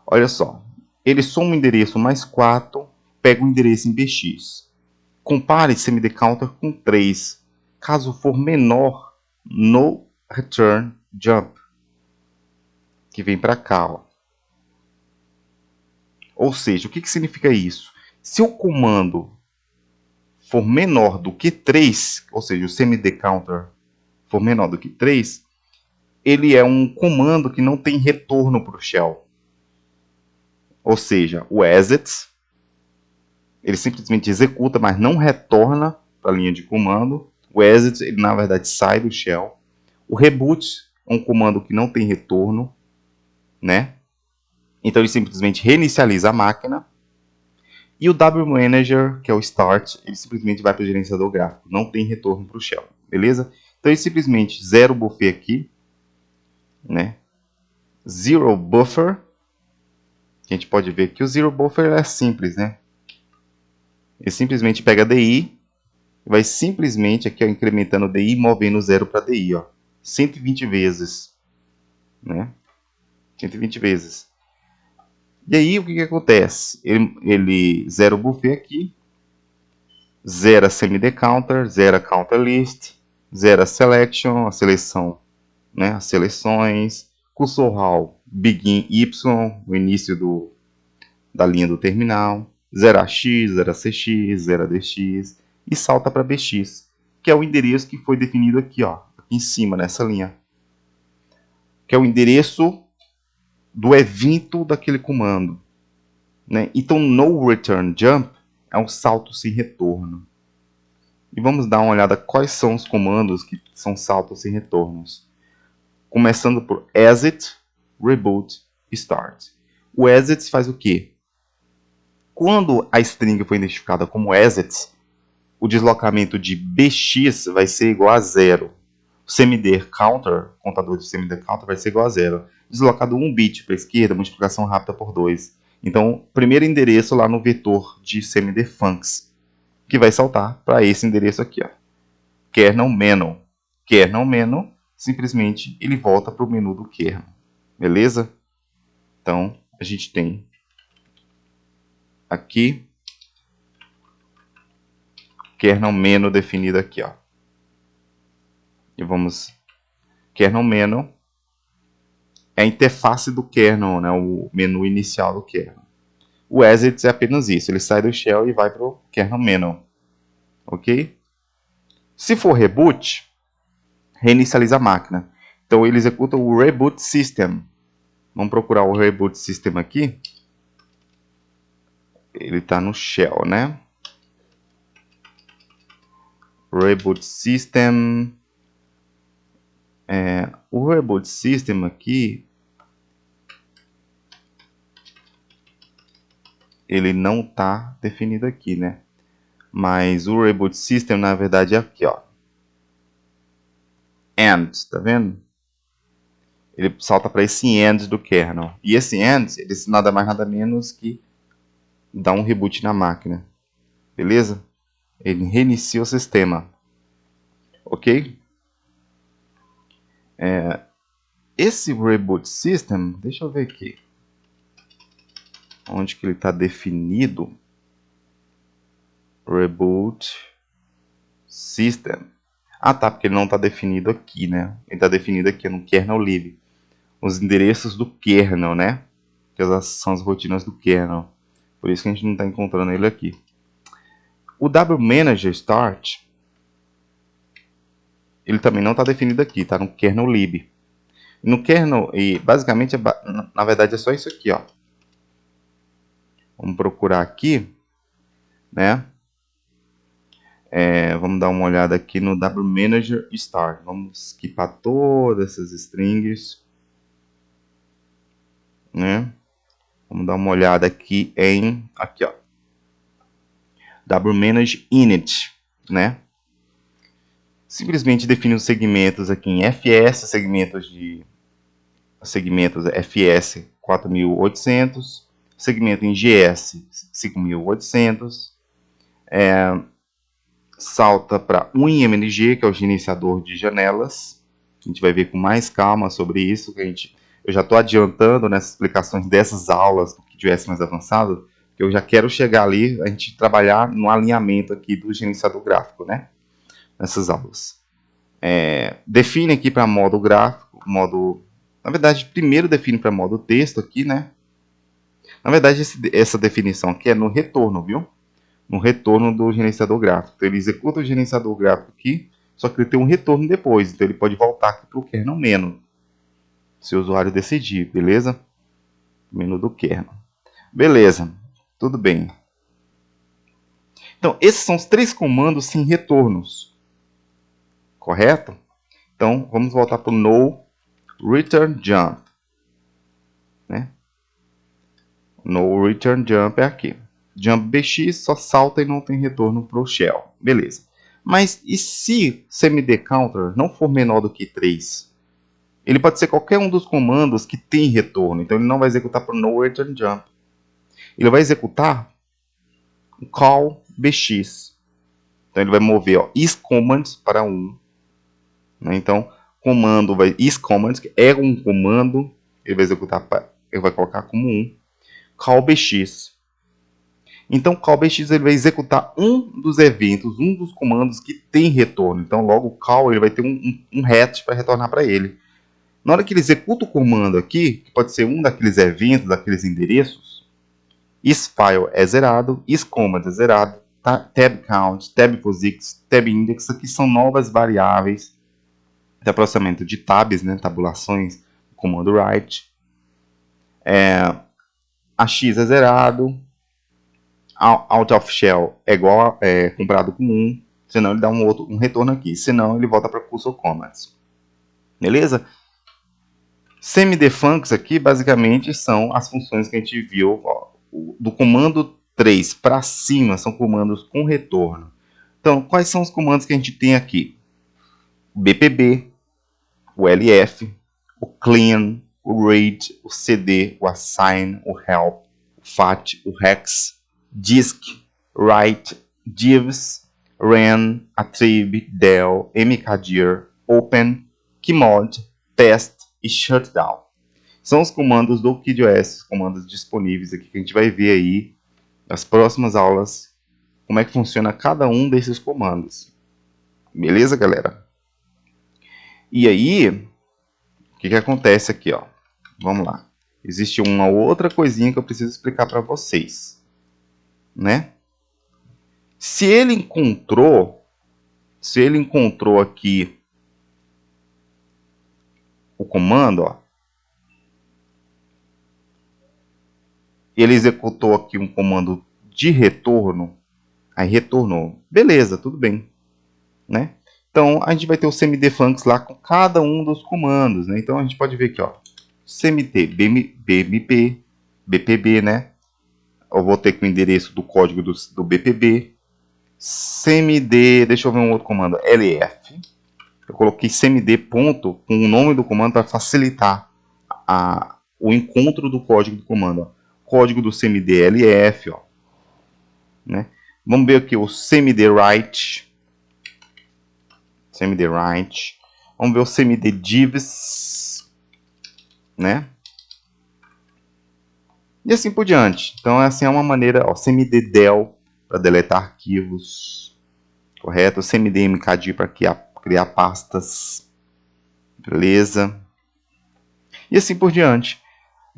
olha só. Ele soma o endereço mais 4, pega o endereço em bx. Compare cmdcounter com 3. Caso for menor, no return jump, que vem para cá, ó. Ou seja, o que significa isso? Se o comando for menor do que 3, ou seja, o cmdcounter for menor do que 3, ele é um comando que não tem retorno para o shell. Ou seja, o exit, ele simplesmente executa, mas não retorna para a linha de comando. O exit, ele na verdade sai do shell. O reboot é um comando que não tem retorno, né? Então ele simplesmente reinicializa a máquina. E o wmanager, que é o start, ele simplesmente vai para o gerenciador gráfico, não tem retorno para o shell, beleza? Então ele simplesmente zero o buffer aqui, né? Zero buffer. A gente pode ver que o zero buffer é simples, né? Ele simplesmente pega a DI, vai simplesmente aqui ó, incrementando o DI, movendo 0 para DI, ó, 120 vezes, né? 120 vezes. E aí o que acontece? Ele zera o buffer aqui, zera cmdcounter, zera counter list, zera selection, a seleção, né? As seleções, cursor hall, begin y, o início da linha do terminal, 0AX, 0ACX, 0ADX e salta para BX, que é o endereço que foi definido aqui, ó, aqui em cima, nessa linha. Que é o endereço do evento daquele comando. Né? Então, no return jump é um salto sem retorno. E vamos dar uma olhada quais são os comandos que são saltos sem retornos. Começando por exit, reboot, start. O exit faz o quê? Quando a string foi identificada como exit, o deslocamento de bx vai ser igual a 0. O cmd counter, contador de cmd counter, vai ser igual a 0. Deslocado 1 bit para a esquerda, multiplicação rápida por 2. Então, primeiro endereço lá no vetor de cmdfuncs, que vai saltar para esse endereço aqui, ó. Kernel menu. Kernel menu, simplesmente ele volta para o menu do kernel. Beleza? Então, a gente tem aqui kernel menu definido aqui, ó. E vamos kernel menu é a interface do kernel, né, o menu inicial do kernel. O exit é apenas isso, ele sai do shell e vai para o kernel menu, ok? Se for reboot, reinicializa a máquina. Então ele executa o reboot system. Vamos procurar o reboot system aqui. Ele está no shell, né? Reboot system. O reboot system aqui, ele não está definido aqui, né? Mas o reboot system, na verdade, é aqui, ó. End, tá vendo? Ele salta para esse end do kernel. E esse end, ele nada mais nada menos que dá um reboot na máquina. Beleza? Ele reinicia o sistema. Ok? Esse reboot system, deixa eu ver aqui. Onde que ele está definido? Reboot system. Ah, tá, porque ele não está definido aqui, né? Ele está definido aqui no kernel lib. Os endereços do kernel, né? Que são as rotinas do kernel. Por isso que a gente não está encontrando ele aqui. O wmanager start, ele também não está definido aqui, está no kernel lib. No kernel, e basicamente, na verdade é só isso aqui, ó. Vamos procurar aqui, né? Vamos dar uma olhada aqui no wmanager start. Vamos skipar todas essas strings, né? Vamos dar uma olhada aqui em, aqui, ó, wmanager init, né? Simplesmente define os segmentos aqui em FS, segmentos FS 4800, segmento em GS 5800, salta para WinMNG, que é o gerenciador de janelas. A gente vai ver com mais calma sobre isso, que eu já estou adiantando nessas explicações dessas aulas, que tivesse mais avançado, que eu já quero chegar ali, a gente trabalhar no alinhamento aqui do gerenciador gráfico, né? Nessas aulas. Define aqui para modo gráfico, na verdade, primeiro define para modo texto aqui, né? Na verdade, essa definição aqui é no retorno, viu? No retorno do gerenciador gráfico. Então, ele executa o gerenciador gráfico aqui, só que ele tem um retorno depois. Então, ele pode voltar aqui para o kernel menu, se o usuário decidir, beleza? Menu do kernel. Beleza, tudo bem. Então, esses são os 3 comandos sem retornos. Correto? Então, vamos voltar para o no return jump, né? No return jump é aqui. Jump bx só salta e não tem retorno para o shell. Beleza. Mas e se cmd counter não for menor do que 3? Ele pode ser qualquer um dos comandos que tem retorno. Então ele não vai executar para o no return jump. Ele vai executar o call bx. Então ele vai mover, ó, isCommands para 1. Né? Então, comando vai isCommands, que é um comando, ele vai executar, ele vai colocar como 1. Call bx. Então, o call bx ele vai executar um dos eventos, um dos comandos que tem retorno. Então, logo o call ele vai ter um hat para retornar para ele. Na hora que ele executa o comando aqui, que pode ser um daqueles eventos, daqueles endereços, isFile é zerado, isCommand é zerado, tabCount, tabPosix, tabIndex, aqui são novas variáveis de processamento de tabs, né, tabulações, comando write. AX é zerado, out of shell é igual comparado com 1, senão ele dá um retorno aqui, senão ele volta para cursor commands. Beleza? Cmdfuncts aqui basicamente são as funções que a gente viu, ó, do comando 3 para cima, são comandos com retorno. Então, quais são os comandos que a gente tem aqui? O bpb, o lf, o clean, o read, o cd, o assign, o help, o fat, o hex, disk, write, divs, ren, attrib, del, mkdir, open, kmod, test e shutdown. São os comandos do KidOS, os comandos disponíveis aqui que a gente vai ver aí nas próximas aulas, como é que funciona cada um desses comandos. Beleza, galera? E aí, o que acontece aqui, ó? vamos lá. Existe uma outra coisinha que eu preciso explicar para vocês, né? Se ele encontrou aqui o comando, ó, ele executou aqui um comando de retorno, aí retornou, beleza, tudo bem, né? Então a gente vai ter o cmd-funcs lá com cada um dos comandos, né? Então a gente pode ver aqui, ó, cmd bmp, bpb, né? Eu vou ter que o endereço do código do bpb, cmd, deixa eu ver um outro comando, lf. Eu coloquei cmd ponto com o nome do comando para facilitar o encontro do código do comando. Ó. Código do cmd-lf, ó, né? Vamos ver aqui o cmd-write. Vamos ver o cmd-divs, né? E assim por diante. Então, assim é uma maneira, ó, cmd-del para deletar arquivos, correto? cmd-mkdir para criar pastas, beleza? E assim por diante,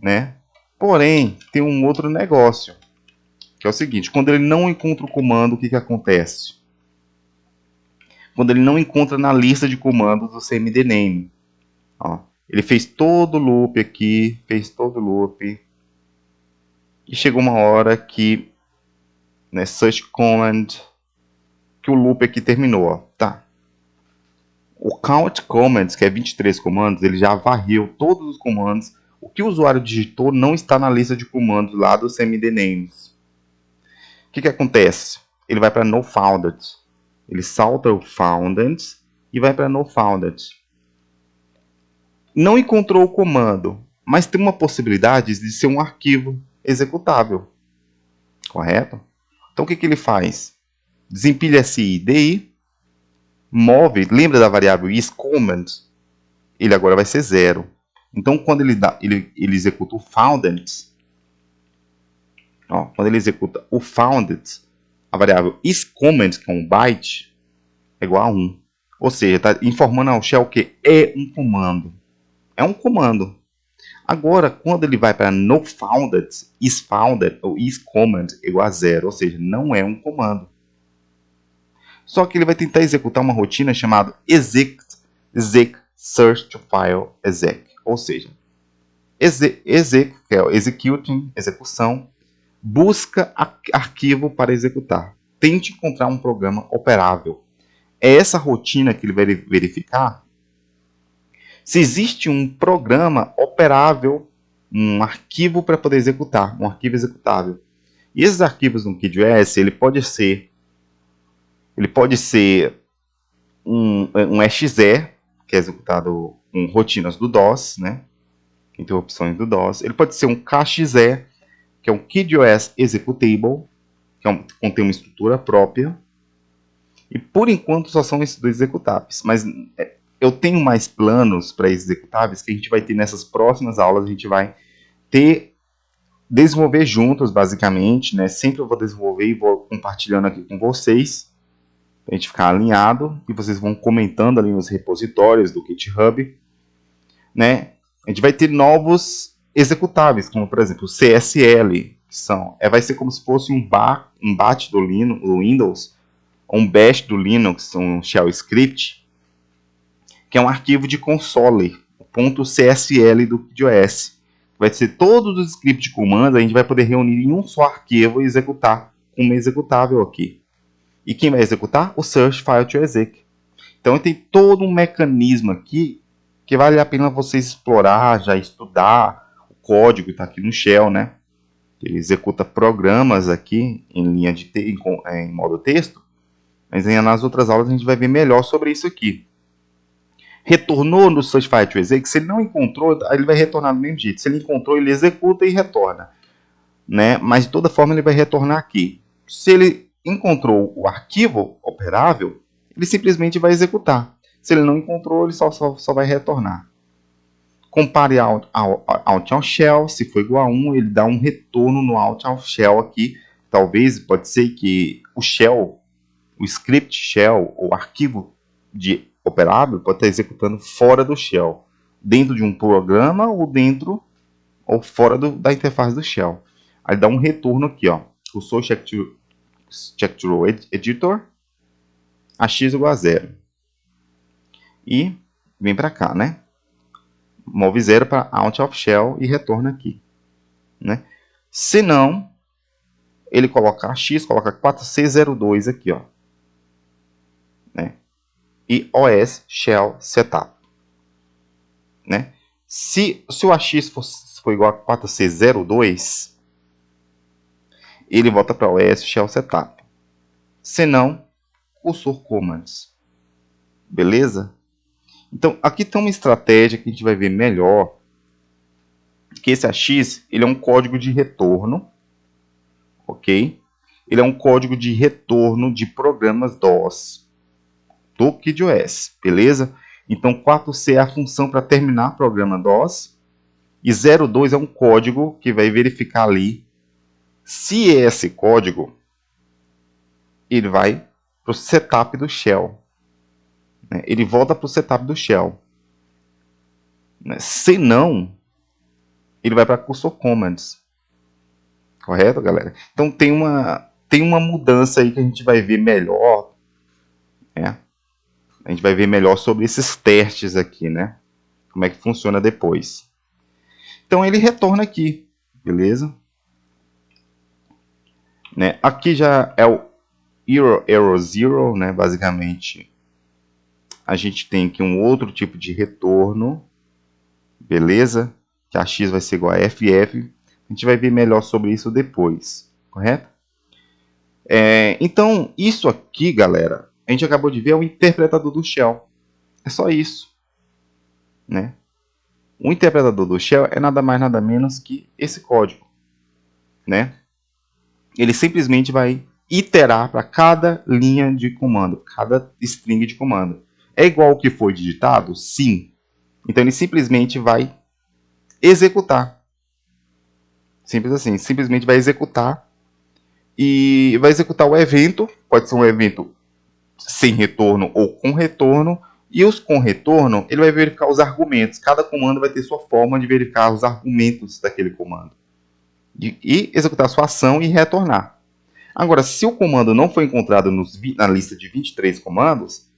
né? Porém, tem um outro negócio, que é o seguinte, quando ele não encontra o comando, o que acontece? Quando ele não encontra na lista de comandos do cmd-name, ó, ele fez todo o loop aqui, e chegou uma hora que, né, search command, que o loop aqui terminou, ó, tá? O count commands, que é 23 comandos, ele já varreu todos os comandos. O que o usuário digitou não está na lista de comandos lá do cmd-names. O que acontece? Ele vai para no founded. Ele salta o founded e vai para no founded. Não encontrou o comando, mas tem uma possibilidade de ser um arquivo executável. Correto? Então o que ele faz? Desempilha esse IDI, move, lembra da variável isCommand? Ele agora vai ser 0. Então quando ele executa o founded, ó, quando ele executa o founded, a variável isCommand, que é um byte, é igual a 1. Ou seja, está informando ao shell que é um comando. É um comando. Agora, quando ele vai para noFounded, isFounded ou isCommand é igual a 0. Ou seja, não é um comando. Só que ele vai tentar executar uma rotina chamada exec search to file exec. Ou seja, exec, que é o executing, execução, busca arquivo para executar. Tente encontrar um programa operável. É essa rotina que ele vai verificar se existe um programa operável, um arquivo para poder executar, um arquivo executável. E esses arquivos no KidOS, ele pode ser um exe, que é executado com rotinas do DOS, né? Interrupções do DOS. Ele pode ser um kxe, que é um KidOS Executable, que contém uma estrutura própria. E por enquanto só são esses dois executáveis. Mas eu tenho mais planos para executáveis que a gente vai ter nessas próximas aulas. A gente vai desenvolver juntos, basicamente, né? Sempre eu vou desenvolver e vou compartilhando aqui com vocês, para a gente ficar alinhado, e vocês vão comentando ali nos repositórios do GitHub, né? A gente vai ter novos executáveis, como por exemplo o CSL, que vai ser como se fosse um bat do Windows, um bash do Linux, um shell script, que é um arquivo de console, o .csl do KidOS. Vai ser todos os scripts de comandos, a gente vai poder reunir em um só arquivo e executar como executável aqui. E quem vai executar? O search file to exec. Então tem todo um mecanismo aqui que vale a pena vocês explorar, já estudar o código que está aqui no shell, né? Ele executa programas aqui em linha em modo texto, mas nas outras aulas a gente vai ver melhor sobre isso aqui. Retornou no search file to exec, se ele não encontrou, ele vai retornar do mesmo jeito. Se ele encontrou, ele executa e retorna, né? Mas de toda forma ele vai retornar aqui. Se ele encontrou o arquivo operável, ele simplesmente vai executar. Se ele não encontrou, ele só vai retornar. Compare out ao shell, se for igual a 1, ele dá um retorno no out ao shell aqui. Talvez, pode ser que o shell, o script shell, o arquivo operável, pode estar executando fora do shell, dentro de um programa ou dentro ou fora da interface do shell. Aí dá um retorno aqui, ó. O source check to editor, AX igual a 0. E vem para cá, né? Move 0 para out of shell e retorna aqui, né? Se não, ele coloca AX, coloca 4C02 aqui, ó, né? E OS shell setup, né? Se o AX for igual a 4C02, ele volta para OS shell setup. Se não, cursor commands. Beleza? Então, aqui tem uma estratégia que a gente vai ver melhor, que esse AX, ele é um código de retorno, ok? Ele é um código de retorno de programas DOS do KidOS, beleza? Então, 4C é a função para terminar o programa DOS, e 02 é um código que vai verificar ali se esse código ele vai para o setup do shell, né? Ele volta para o setup do shell, né? Se não, ele vai para cursor commands. Correto, galera? Então tem uma mudança aí que a gente vai ver melhor, né? A gente vai ver melhor sobre esses testes aqui, né? Como é que funciona depois. Então ele retorna aqui, beleza? Né? Aqui já é o error zero, né? Basicamente, a gente tem aqui um outro tipo de retorno, beleza? Que a x vai ser igual a ff. A gente vai ver melhor sobre isso depois, correto? Então, isso aqui, galera, a gente acabou de ver é o interpretador do shell. É só isso, né? O interpretador do shell é nada mais nada menos que esse código, né? Ele simplesmente vai iterar para cada linha de comando, cada string de comando. É igual ao que foi digitado? Sim. Então ele simplesmente vai executar. Simples assim, simplesmente vai executar e vai executar o evento, pode ser um evento sem retorno ou com retorno, e os com retorno, ele vai verificar os argumentos. Cada comando vai ter sua forma de verificar os argumentos daquele comando. E executar sua ação e retornar. Agora, se o comando não foi encontrado na lista de 23 comandos,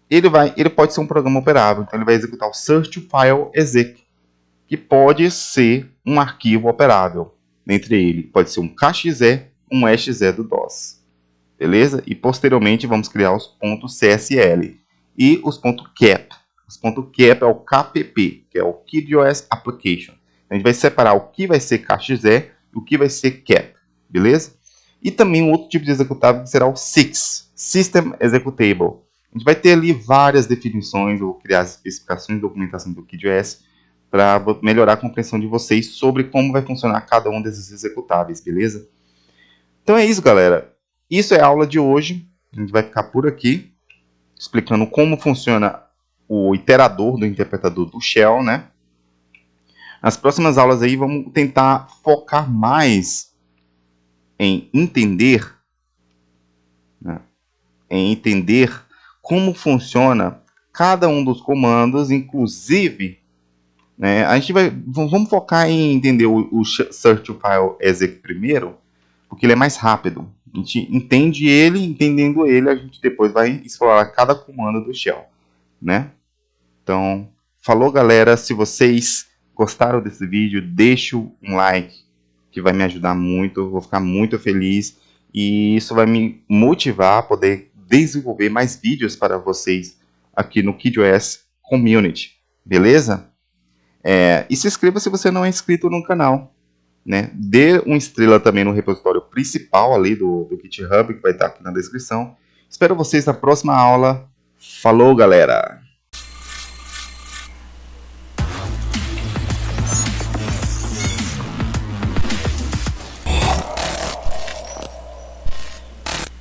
ele pode ser um programa operável. Então, ele vai executar o search to file exec, que pode ser um arquivo operável. Dentre ele, pode ser um kxe, um exe do DOS. Beleza? E posteriormente vamos criar os pontos CSL e os pontos cap. Os pontos cap é o KPP, que é o KidOS Application. A gente vai separar o que vai ser kxe e o que vai ser cap. Beleza? E também um outro tipo de executável que será o SIX, System Executable. A gente vai ter ali várias definições ou criar as especificações de documentação do KidOS para melhorar a compreensão de vocês sobre como vai funcionar cada um desses executáveis, beleza? Então é isso, galera. Isso é a aula de hoje. A gente vai ficar por aqui, explicando como funciona o iterador do interpretador do shell, né? Nas próximas aulas aí vamos tentar focar mais em entender, né? Em entender como funciona cada um dos comandos, inclusive, né? Vamos focar em entender o search to file exec primeiro, porque ele é mais rápido. A gente entende ele, entendendo ele, a gente depois vai explorar cada comando do shell, né? Então, falou, galera. Se vocês gostaram desse vídeo, deixa um like, que vai me ajudar muito. Eu vou ficar muito feliz e isso vai me motivar a poder desenvolver mais vídeos para vocês aqui no KidOS Community, beleza? E se inscreva se você não é inscrito no canal, né? Dê uma estrela também no repositório principal ali do GitHub, que vai estar aqui na descrição. Espero vocês na próxima aula. Falou, galera!